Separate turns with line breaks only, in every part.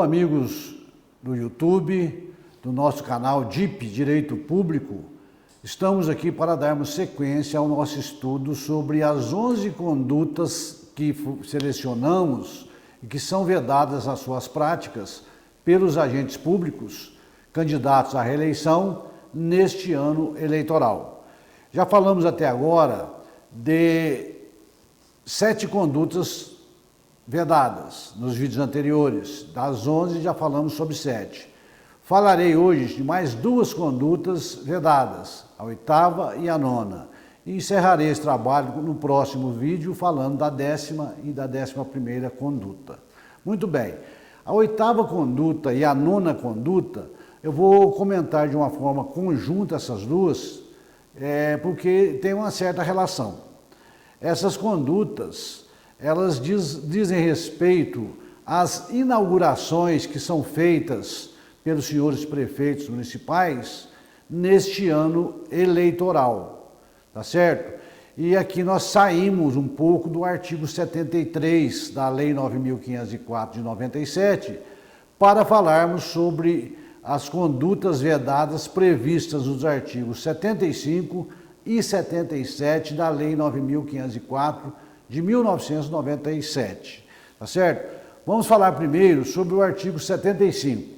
amigos do YouTube, do nosso canal DIP, Direito Público. Estamos aqui para darmos sequência ao nosso estudo sobre as 11 condutas que selecionamos e que são vedadas nas suas práticas pelos agentes públicos candidatos à reeleição neste ano eleitoral. Já falamos até agora de 7 condutas vedadas nos vídeos anteriores. Das 11 já falamos sobre 7. Falarei hoje de mais 2 condutas vedadas, a 8ª e a 9ª. E encerrarei esse trabalho no próximo vídeo falando da 10ª e da 11ª conduta. Muito bem, a 8ª conduta e a 9ª conduta, eu vou comentar de uma forma conjunta essas duas, porque tem uma certa relação. Essas condutas, elas dizem respeito às inaugurações que são feitas pelos senhores prefeitos municipais neste ano eleitoral, tá certo? E aqui nós saímos um pouco do artigo 73 da Lei 9.504 de 97 para falarmos sobre as condutas vedadas previstas nos artigos 75 e 77 da Lei 9.504 de 1997, tá certo? Vamos falar primeiro sobre o artigo 75.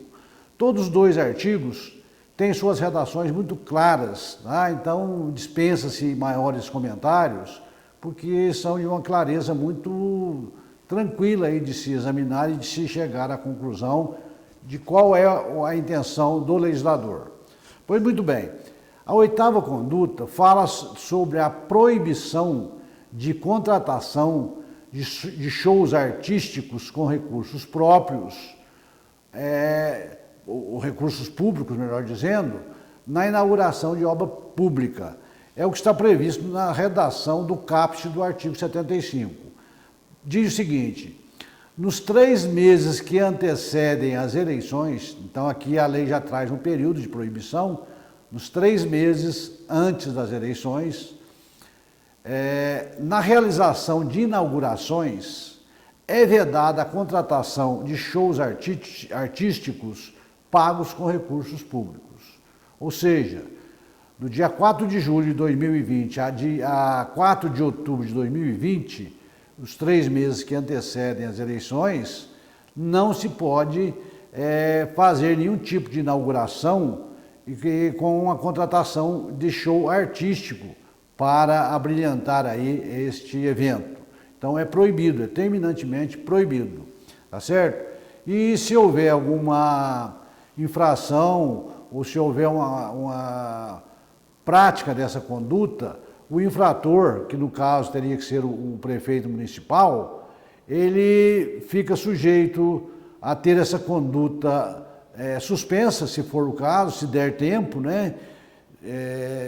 Todos os 2 artigos têm suas redações muito claras, tá? Então dispensa-se maiores comentários, porque são de uma clareza muito tranquila aí de se examinar e de se chegar à conclusão de qual é a intenção do legislador. Pois muito bem, a 8ª conduta fala sobre a proibição de contratação de shows artísticos com recursos próprios, recursos públicos, melhor dizendo, na inauguração de obra pública. É o que está previsto na redação do caput do artigo 75. Diz o seguinte: nos 3 meses que antecedem as eleições, então aqui a lei já traz um período de proibição, nos 3 meses antes das eleições, na realização de inaugurações, é vedada a contratação de shows artísticos pagos com recursos públicos. Ou seja, do dia 4 de julho de 2020 a 4 de outubro de 2020, os 3 meses que antecedem as eleições, não se pode fazer nenhum tipo de inauguração com a contratação de show artístico para abrilhantar aí este evento. Então é proibido, é terminantemente proibido, tá certo? E se houver alguma infração ou se houver uma prática dessa conduta, o infrator, que no caso teria que ser o prefeito municipal, ele fica sujeito a ter essa conduta suspensa, se for o caso, se der tempo, né?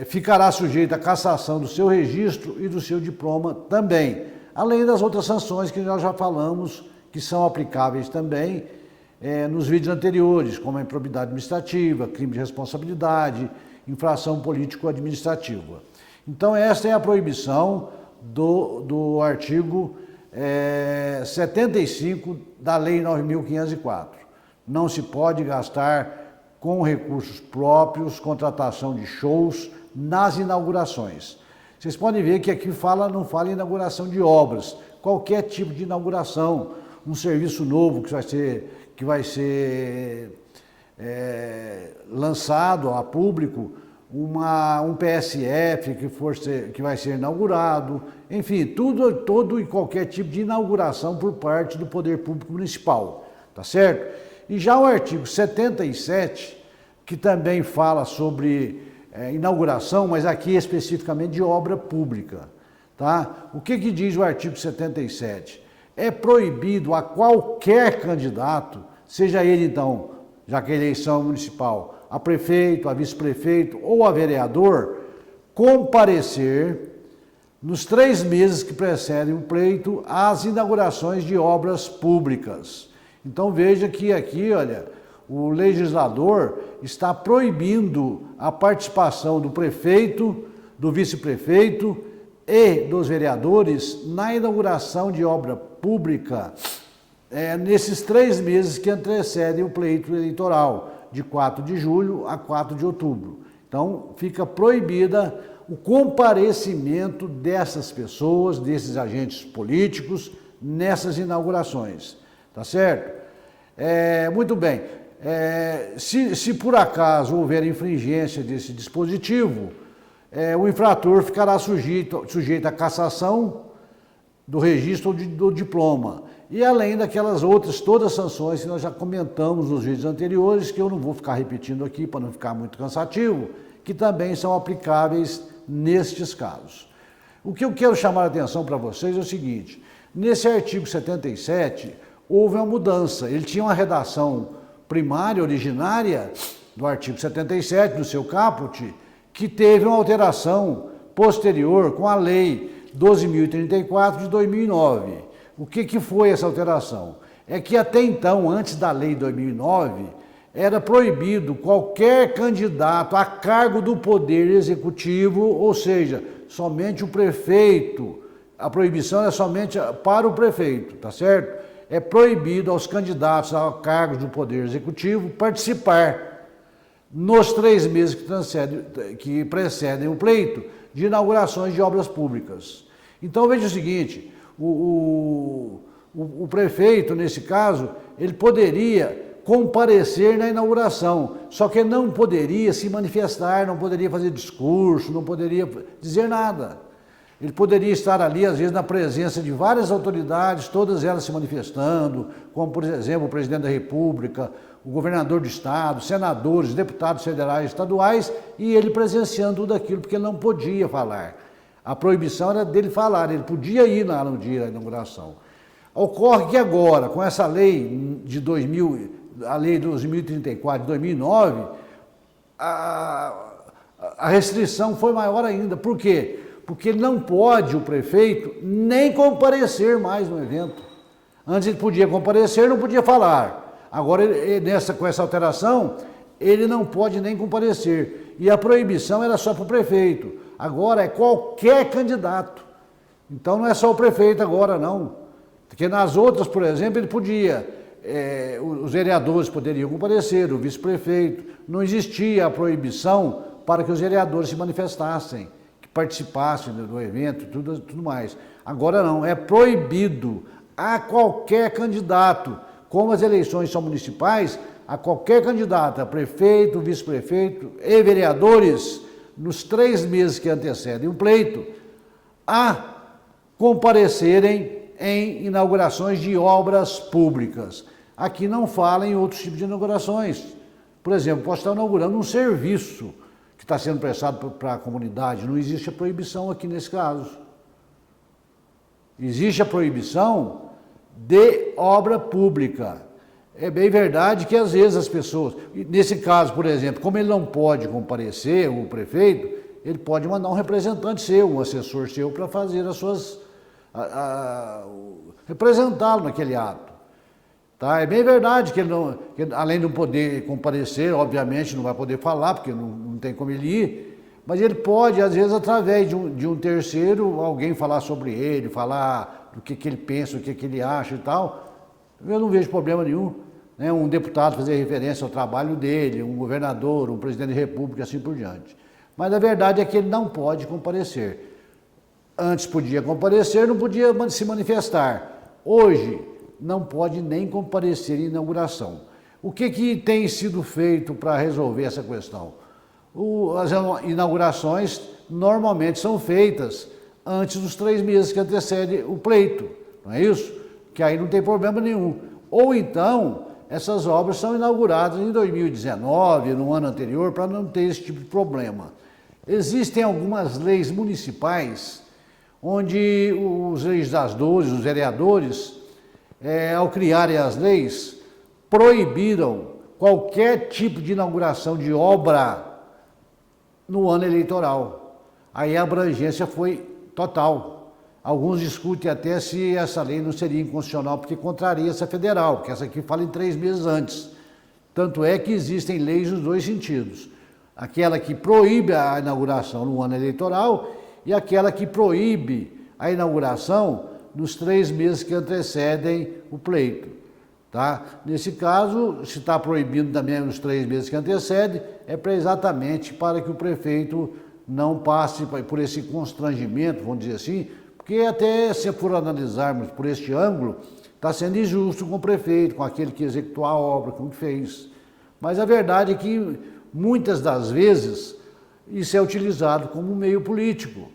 Ficará sujeito à cassação do seu registro e do seu diploma também, além das outras sanções que nós já falamos, que são aplicáveis também nos vídeos anteriores, como a improbidade administrativa, crime de responsabilidade, infração político-administrativa. Então, esta é a proibição do artigo 75 da Lei 9.504. Não se pode gastar com recursos próprios, contratação de shows nas inaugurações. Vocês podem ver que aqui não fala em inauguração de obras, qualquer tipo de inauguração, um serviço novo que vai ser lançado a público, um PSF que vai ser inaugurado, enfim, todo e qualquer tipo de inauguração por parte do Poder Público Municipal, tá certo? E já o artigo 77, que também fala sobre inauguração, mas aqui especificamente de obra pública, tá? O que diz o artigo 77? É proibido a qualquer candidato, seja ele então, já que a eleição municipal, a prefeito, a vice-prefeito ou a vereador, comparecer nos 3 meses que precedem o pleito às inaugurações de obras públicas. Então veja que aqui, olha, o legislador está proibindo a participação do prefeito, do vice-prefeito e dos vereadores na inauguração de obra pública nesses 3 meses que antecedem o pleito eleitoral, de 4 de julho a 4 de outubro. Então, fica proibida o comparecimento dessas pessoas, desses agentes políticos, nessas inaugurações, tá certo? Muito bem, se por acaso houver infringência desse dispositivo, o infrator ficará sujeito à cassação do registro do diploma. E além daquelas outras, todas as sanções que nós já comentamos nos vídeos anteriores, que eu não vou ficar repetindo aqui para não ficar muito cansativo, que também são aplicáveis nestes casos. O que eu quero chamar a atenção para vocês é o seguinte: nesse artigo 77, houve uma mudança. Ele tinha uma redação primária, originária, do artigo 77, do seu caput, que teve uma alteração posterior com a Lei 12.034 de 2009. O que foi essa alteração? É que até então, antes da Lei 2009, era proibido qualquer candidato a cargo do Poder Executivo, ou seja, somente o prefeito. A proibição é somente para o prefeito, tá certo? É proibido aos candidatos a cargos do Poder Executivo participar nos 3 meses que precedem o pleito de inaugurações de obras públicas. Então veja o seguinte, o prefeito, nesse caso, ele poderia comparecer na inauguração, só que ele não poderia se manifestar, não poderia fazer discurso, não poderia dizer nada. Ele poderia estar ali, às vezes, na presença de várias autoridades, todas elas se manifestando, como, por exemplo, o presidente da República, o governador do estado, senadores, deputados federais e estaduais, e ele presenciando tudo aquilo, porque ele não podia falar. A proibição era dele falar, ele podia ir lá no dia da inauguração. Ocorre que agora, com essa lei de a lei 2034 de 2009, a restrição foi maior ainda. Por quê? Porque ele não pode, o prefeito, nem comparecer mais no evento. Antes ele podia comparecer, não podia falar. Agora, com essa alteração, ele não pode nem comparecer. E a proibição era só para o prefeito. Agora é qualquer candidato. Então não é só o prefeito agora, não. Porque nas outras, por exemplo, ele podia, os vereadores poderiam comparecer, o vice-prefeito. Não existia a proibição para que os vereadores se manifestassem, que participassem do evento, tudo mais. Agora não, é proibido a qualquer candidato. Como as eleições são municipais, a qualquer candidato, a prefeito, vice-prefeito e vereadores, nos 3 meses que antecedem o pleito, a comparecerem em inaugurações de obras públicas. Aqui não fala em outros tipos de inaugurações. Por exemplo, posso estar inaugurando um serviço que está sendo prestado para a comunidade. Não existe a proibição aqui nesse caso. Existe a proibição de obra pública. É bem verdade que às vezes as pessoas, nesse caso, por exemplo, como ele não pode comparecer, o prefeito, ele pode mandar um representante seu, um assessor seu, para fazer as suas, representá-lo naquele ato. Tá? É bem verdade que ele não, que além de não poder comparecer, obviamente não vai poder falar, porque não tem como ele ir, mas ele pode, às vezes, através de um terceiro, alguém falar sobre ele, falar do que ele pensa, o que ele acha e tal. Eu não vejo problema nenhum. Um deputado fazer referência ao trabalho dele, um governador, um presidente da República, assim por diante. Mas a verdade é que ele não pode comparecer. Antes podia comparecer, não podia se manifestar. Hoje, não pode nem comparecer em inauguração. O que tem sido feito para resolver essa questão? As inaugurações normalmente são feitas antes dos 3 meses que antecedem o pleito, não é isso? Que aí não tem problema nenhum. Ou então, essas obras são inauguradas em 2019, no ano anterior, para não ter esse tipo de problema. Existem algumas leis municipais onde os legisladores, os vereadores, ao criarem as leis, proibiram qualquer tipo de inauguração de obra no ano eleitoral. Aí a abrangência foi total. Alguns discutem até se essa lei não seria inconstitucional, porque contraria essa federal, porque essa aqui fala em 3 meses antes. Tanto é que existem leis nos 2 sentidos. Aquela que proíbe a inauguração no ano eleitoral e aquela que proíbe a inauguração nos 3 meses que antecedem o pleito. Tá? Nesse caso, se está proibido também nos 3 meses que antecedem, é exatamente para que o prefeito não passe por esse constrangimento, vamos dizer assim, porque até se for analisarmos por este ângulo, está sendo injusto com o prefeito, com aquele que executou a obra, com o que fez. Mas a verdade é que, muitas das vezes, isso é utilizado como meio político,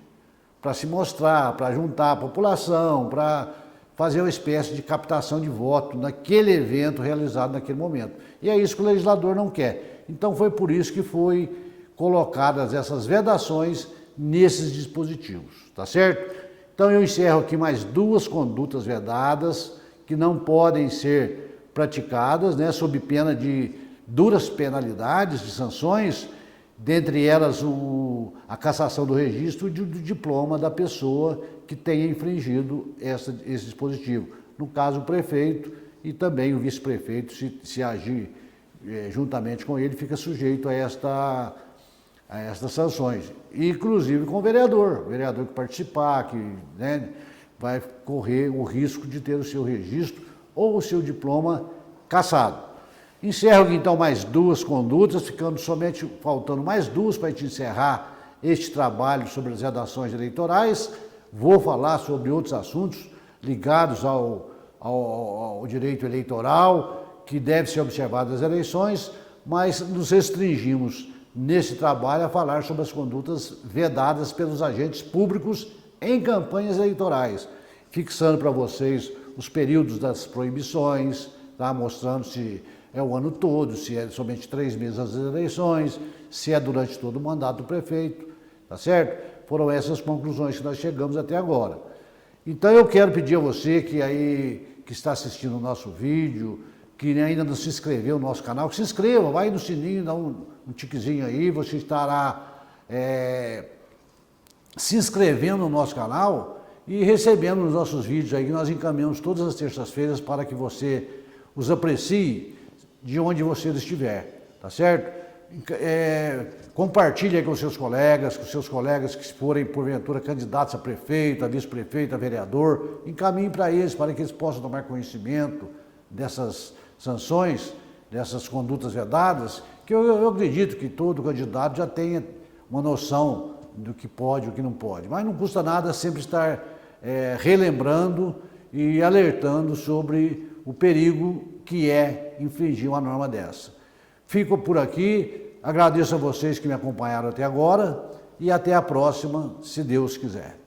para se mostrar, para juntar a população, para fazer uma espécie de captação de voto naquele evento realizado naquele momento. E é isso que o legislador não quer. Então foi por isso que foi colocadas essas vedações nesses dispositivos, tá certo? Então eu encerro aqui mais 2 condutas vedadas que não podem ser praticadas, né, sob pena de duras penalidades, de sanções, dentre elas a cassação do registro e do diploma da pessoa que tenha infringido esse dispositivo. No caso, o prefeito e também o vice-prefeito, se agir juntamente com ele, fica sujeito a estas sanções. Inclusive com o vereador que participar, que, né, vai correr o risco de ter o seu registro ou o seu diploma cassado. Encerro aqui então mais 2 condutas, ficando somente faltando mais 2 para a gente encerrar este trabalho sobre as redações eleitorais. Vou falar sobre outros assuntos ligados ao direito eleitoral, que deve ser observado nas eleições, mas nos restringimos nesse trabalho a falar sobre as condutas vedadas pelos agentes públicos em campanhas eleitorais, fixando para vocês os períodos das proibições, tá? Mostrando se é o ano todo, se é somente 3 meses das eleições, se é durante todo o mandato do prefeito, tá certo? Foram essas conclusões que nós chegamos até agora. Então eu quero pedir a você que está assistindo o nosso vídeo, que ainda não se inscreveu no nosso canal, que se inscreva, vai no sininho, dá um tiquezinho aí, você estará se inscrevendo no nosso canal e recebendo os nossos vídeos aí, que nós encaminhamos todas as terças-feiras para que você os aprecie de onde você estiver, tá certo? Compartilhe aí com seus colegas que forem, porventura, candidatos a prefeito, a vice-prefeito, a vereador, encaminhe para eles que eles possam tomar conhecimento dessas sanções, dessas condutas vedadas, que eu acredito que todo candidato já tenha uma noção do que pode e o que não pode. Mas não custa nada sempre estar relembrando e alertando sobre o perigo que é infringir uma norma dessa. Fico por aqui, agradeço a vocês que me acompanharam até agora e até a próxima, se Deus quiser.